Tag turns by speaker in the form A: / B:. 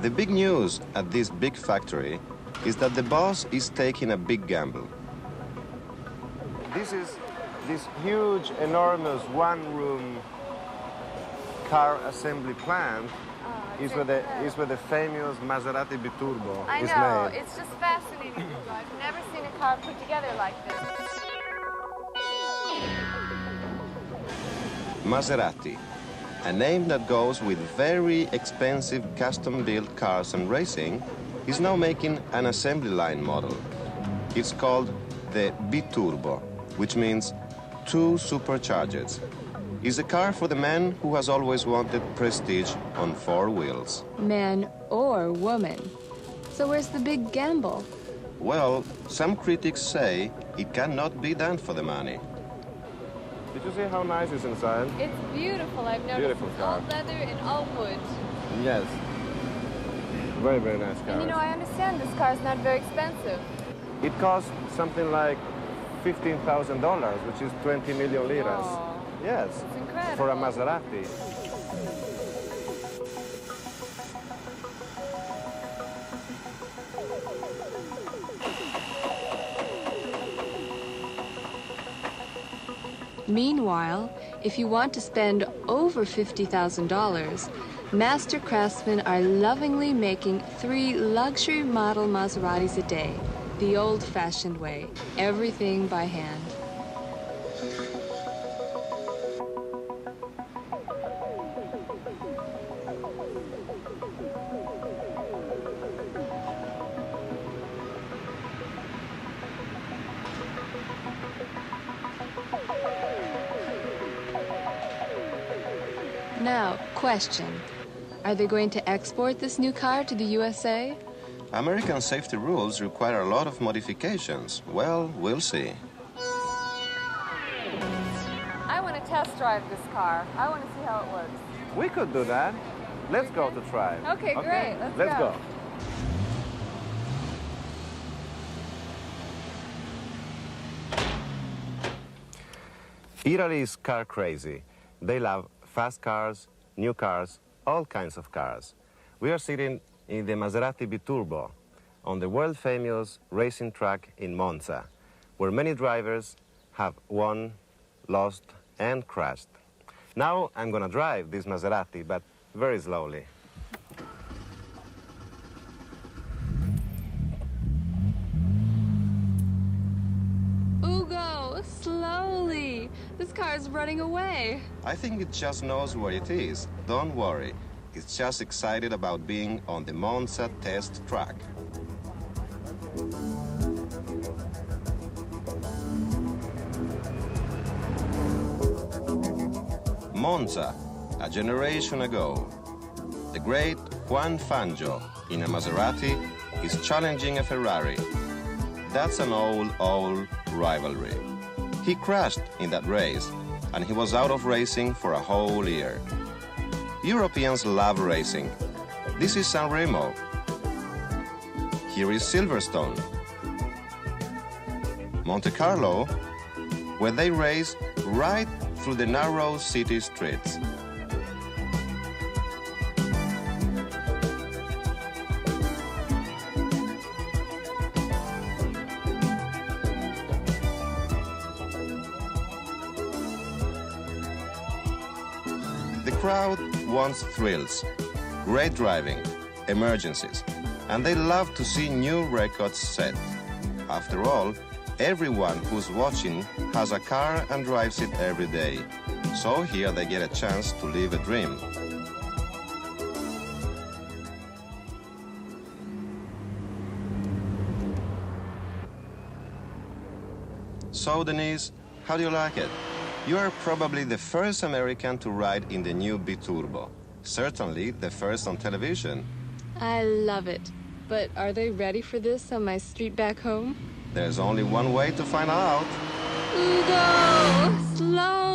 A: The big news at this big factory is that the boss is taking a big gamble. This is this huge, enormous one-room car assembly plant is where the famous Maserati Biturbo is made.
B: I know, it's just fascinating. I've never seen a car put together like this.
A: Maserati, a name that goes with very expensive custom-built cars and racing, is now making an assembly line model. It's called the Biturbo, which means two supercharged. It's a car for the man who has always wanted prestige on four wheels.
C: Man or woman. So where's the big gamble?
A: Well, some critics say it cannot be done for the money. Did you see how nice it's inside?
B: It's beautiful. I've noticed.
A: Beautiful car.
B: All leather and all wood.
A: Yes. Very, very nice car.
B: And you know, I understand this car is not very expensive.
A: It costs something like $15,000, which is 20 million liras.
B: Oh,
A: Yes.
B: it's incredible.
A: For a Maserati.
C: Meanwhile, if you want to spend over $50,000, master craftsmen are lovingly making 3 luxury model Maseratis a day, the old-fashioned way, everything by hand. Now, question. Are they going to export this new car to the USA?
A: American safety rules require a lot of modifications. Well, we'll see.
B: I want to test drive this car. I want to see how it works.
A: We could do that. Let's go to try.
B: Okay, great. Let's
A: go. Italy is car crazy. They love fast cars, new cars, all kinds of cars. We are sitting in the Maserati Biturbo on the world-famous racing track in Monza, where many drivers have won, lost, and crashed. Now I'm gonna drive this Maserati, but very slowly.
C: Ugo, slowly. This car is running away.
A: I think it just knows where it is. Don't worry. It's just excited about being on the Monza test track. Monza, a generation ago. The great Juan Fangio, in a Maserati, is challenging a Ferrari. That's an old rivalry. He crashed in that race, and he was out of racing for a whole year. Europeans love racing. This is Sanremo. Here is Silverstone. Monte Carlo, where they race right through the narrow city streets. The crowd wants thrills, great driving, emergencies, and they love to see new records set. After all, everyone who's watching has a car and drives it every day. So here they get a chance to live a dream. So Denise, how do you like it? You are probably the first American to ride in the new Biturbo. Certainly the first on television.
C: I love it. But are they ready for this on my street back home?
A: There's only one way to find out.
C: Ugo, slow.